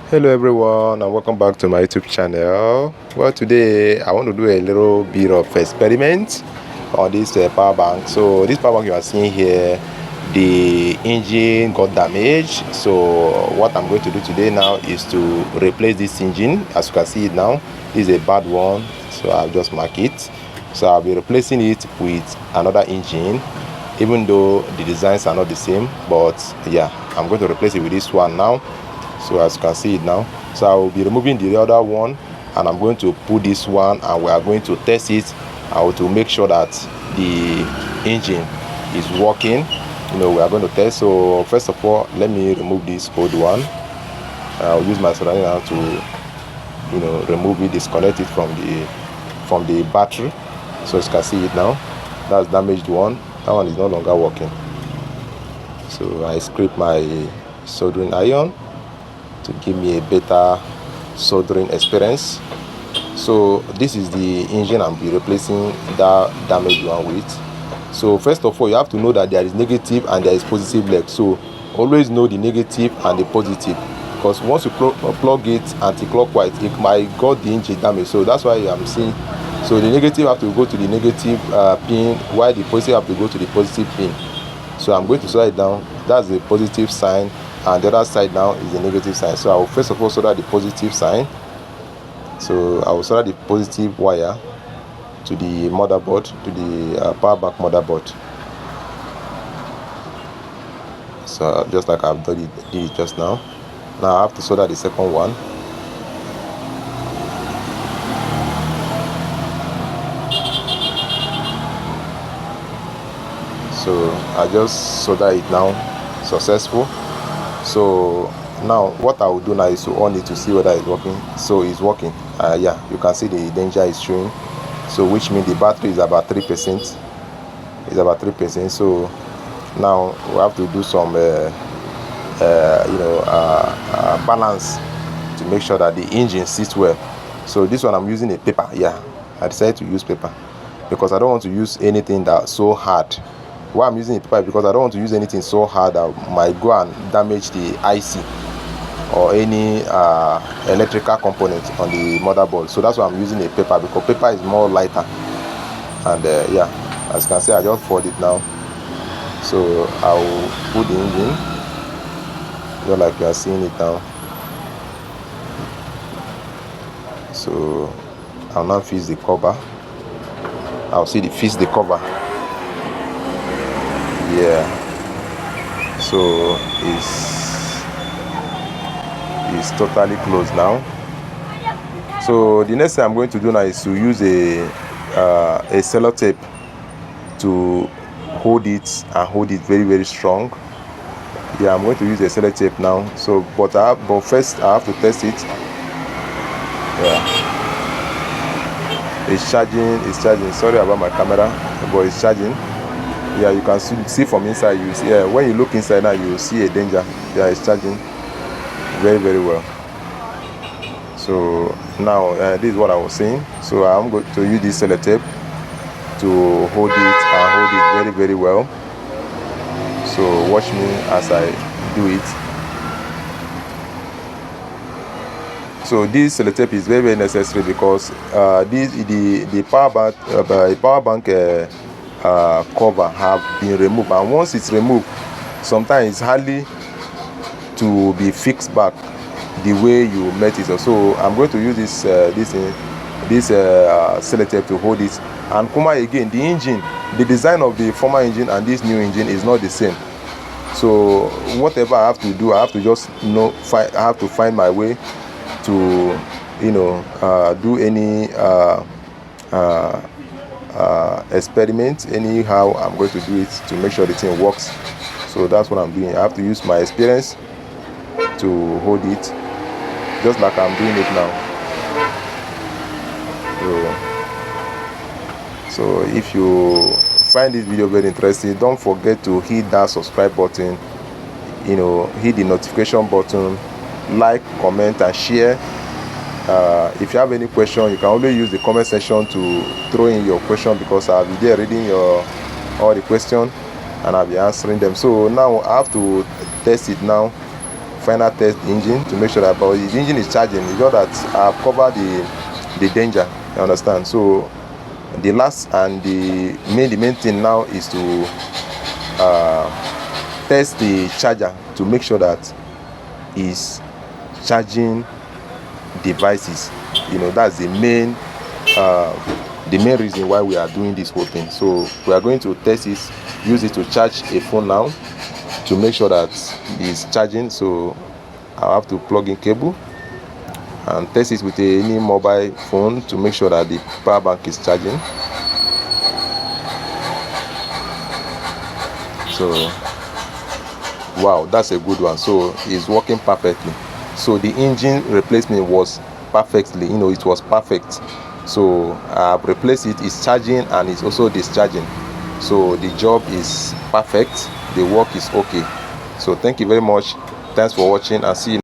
Hello everyone, and welcome back to my YouTube channel. Well, today I want to do a little bit of experiment on this power bank. So this power bank you are seeing here, the engine got damaged. So what I'm going to do today now is to replace this engine. As you can see it now, this is a bad one, so I'll just mark it. So I'll be replacing it with another engine, even though the designs are not the same. But yeah, I'm going to replace it with this one now. So as you can see it now, so I will be removing the other one, and I'm going to put this one, and we are going to test it to make sure that the engine is working. We are going to test. So first of all, let me remove this old one. I'll use my soldering iron to remove it, disconnect it from the battery. So as you can see it now, that's damaged one. That one is no longer working. So I scrape my soldering iron to give me a better soldering experience. So this is the engine I'm be replacing that damaged one with. So first of all, you have to know that there is negative and there is positive leg. So always know the negative and the positive, because once you plug it anti-clockwise, it might got the engine damage. So that's why I'm saying, so the negative have to go to the negative pin, while the positive have to go to the positive pin. So I'm going to solder it down. That's the positive sign, and the other side now is the negative sign. So I will first of all solder the positive sign. So I will solder the positive wire to the motherboard, to the power bank motherboard. So just like I've done it just now. Now I have to solder the second one. So I just solder it now, successful. So now what I will do now is to on it to see whether it's working. So it's working. Yeah, you can see the danger is showing, so which means the battery is about 3%. It's about 3%. So now we have to do some balance to make sure that the engine sits well. So this one I'm using a paper. Yeah, I decided to use paper because I don't want to use anything that's so hard. Why I'm using a paper? Because I don't want to use anything so hard that might go and damage the IC or any electrical component on the motherboard. So that's why I'm using a paper, because paper is more lighter. And yeah, as you can see, I just fold it now. So I'll put the engine just like you are seeing it now. So I'll now fix the cover. I'll fix the cover. Yeah, so it's totally closed now. So the next thing I'm going to do now is to use a sellotape to hold it, and hold it very, very strong. Yeah, I'm going to use a sellotape now. So but first I have to test it. Yeah, it's charging. Sorry about my camera, but it's charging. Yeah, you can see from inside. You see, when you look inside now, you see a danger. Yeah, it's charging very, very well. So now this is what I was saying. So I'm going to use this sellotape to hold it, and hold it very, very well. So watch me as I do it. So this sellotape is very, very necessary, because the power bank cover have been removed, and once it's removed, sometimes it's hardly to be fixed back the way you met it. So I'm going to use this sellotape to hold it. And again, the engine, the design of the former engine and this new engine is not the same. So whatever I have to do, I have to just I have to find my way to do any experiment. Anyhow, I'm going to do it to make sure the thing works. So that's what I'm doing. I have to use my experience to hold it, just like I'm doing it now. So if you find this video very interesting, don't forget to hit that subscribe button, hit the notification button, like, comment, and share. If you have any question, you can always use the comment section to throw in your question, because I'll be there reading all the questions, and I'll be answering them. So now I have to test it now final test the engine to make sure that but the engine is charging. It's just that I've covered the danger, you understand. So the last and the main thing now is to test the charger to make sure that it's charging devices. You know, that's the main reason why we are doing this whole thing. So we are going to test it, use it to charge a phone now to make sure that it's charging. So I'll have to plug in cable and test it with any mobile phone to make sure that the power bank is charging. So wow, that's a good one. So it's working perfectly. So the engine replacement was perfectly, you know, it was perfect. So I've replaced it. It's charging and it's also discharging. So the job is perfect, the work is okay. So thank you very much, thanks for watching, and see you.